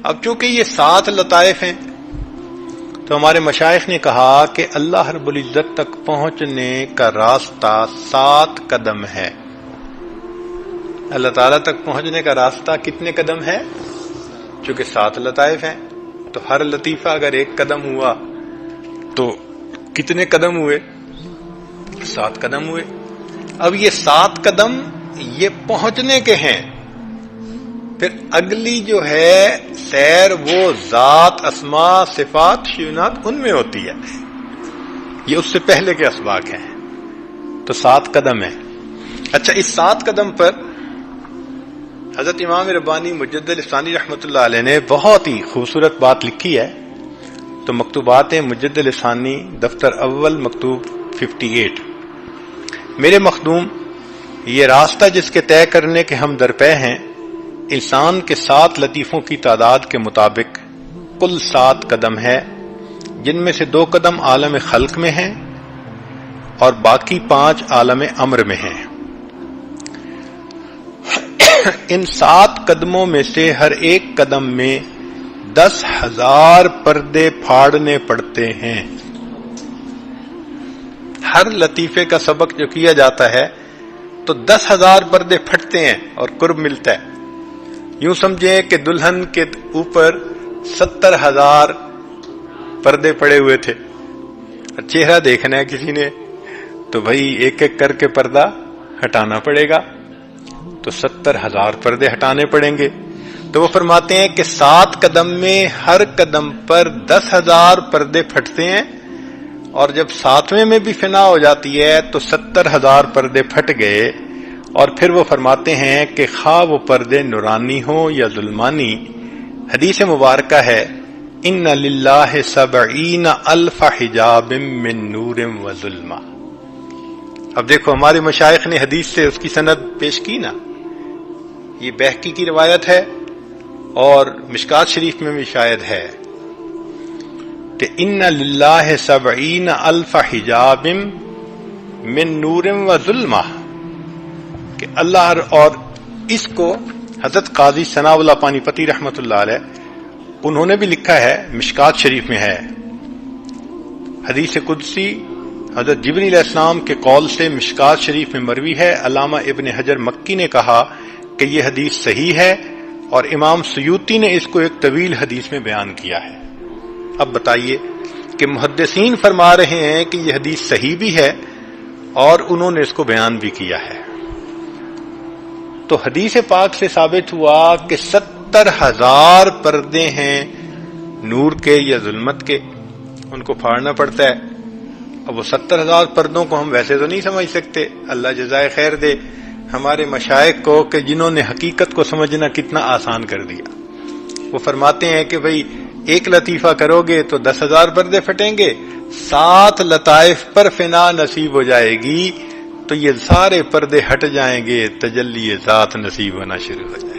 اب چونکہ یہ 7 لطائف ہیں تو ہمارے مشائخ نے کہا کہ اللہ رب العزت تک پہنچنے کا راستہ 7 قدم ہے. اللہ تعالیٰ تک پہنچنے کا راستہ کتنے قدم ہے؟ چونکہ 7 لطائف ہیں تو ہر لطیفہ اگر 1 قدم ہوا تو کتنے قدم ہوئے؟ 7 قدم ہوئے. اب یہ 7 قدم یہ پہنچنے کے ہیں. پھر اگلی جو ہے سیر وہ ذات، اسماء، صفات، شیونات ان میں ہوتی ہے. یہ اس سے پہلے کے اسباق ہیں. تو 7 قدم ہیں. اچھا، اس 7 قدم پر حضرت امام ربانی مجدد لسانی رحمۃ اللہ علیہ نے بہت ہی خوبصورت بات لکھی ہے. تو مکتوبات مجدد لسانی دفتر اول مکتوب 58. میرے مخدوم، یہ راستہ جس کے طے کرنے کے ہم درپے ہیں، انسان کے 7 لطیفوں کی تعداد کے مطابق کل 7 قدم ہے، جن میں سے 2 قدم عالم خلق میں ہیں اور باقی 5 عالم امر میں ہیں. ان 7 قدموں میں سے ہر ایک قدم میں 10,000 پردے پھاڑنے پڑتے ہیں. ہر لطیفے کا سبق جو کیا جاتا ہے تو 10,000 پردے پھٹتے ہیں اور قرب ملتا ہے. یوں سمجھیں کہ دلہن کے اوپر 70,000 پردے پڑے ہوئے تھے. چہرہ دیکھنا ہے کسی نے تو بھائی ایک ایک کر کے پردہ ہٹانا پڑے گا، تو 70,000 پردے ہٹانے پڑیں گے. تو وہ فرماتے ہیں کہ 7 قدم میں ہر قدم پر 10,000 پردے پھٹتے ہیں، اور جب 7ویں میں بھی فنا ہو جاتی ہے تو 70,000 پردے پھٹ گئے. اور پھر وہ فرماتے ہیں کہ خواہ وہ پردے نورانی ہوں یا ظلمانی. حدیث مبارکہ ہے ان للہ 70,000 حجاب من نور و ظلمہ. اب دیکھو ہمارے مشائخ نے حدیث سے اس کی سند پیش کی نا. یہ بہقی کی روایت ہے اور مشکات شریف میں بھی شاید ہے کہ ان للہ 70,000 حجاب من نور و ظلمہ، کہ اللہ، اور اس کو حضرت قاضی ثناء اللہ پانی پتی رحمۃ اللہ علیہ انہوں نے بھی لکھا ہے، مشکات شریف میں ہے. حدیث قدسی حضرت جبریل علیہ السلام کے قول سے مشکات شریف میں مروی ہے. علامہ ابن حجر مکی نے کہا کہ یہ حدیث صحیح ہے، اور امام سیوطی نے اس کو ایک طویل حدیث میں بیان کیا ہے. اب بتائیے کہ محدثین فرما رہے ہیں کہ یہ حدیث صحیح بھی ہے اور انہوں نے اس کو بیان بھی کیا ہے. تو حدیث پاک سے ثابت ہوا کہ 70,000 پردے ہیں نور کے یا ظلمت کے، ان کو پھاڑنا پڑتا ہے. اب وہ 70,000 پردوں کو ہم ویسے تو نہیں سمجھ سکتے. اللہ جزائے خیر دے ہمارے مشائخ کو کہ جنہوں نے حقیقت کو سمجھنا کتنا آسان کر دیا. وہ فرماتے ہیں کہ بھئی ایک لطیفہ کرو گے تو 10,000 پردے پھٹیں گے، 7 لطائف پر فنا نصیب ہو جائے گی تو یہ سارے پردے ہٹ جائیں گے، تجلی ذات نصیب ہونا شروع ہو جائے.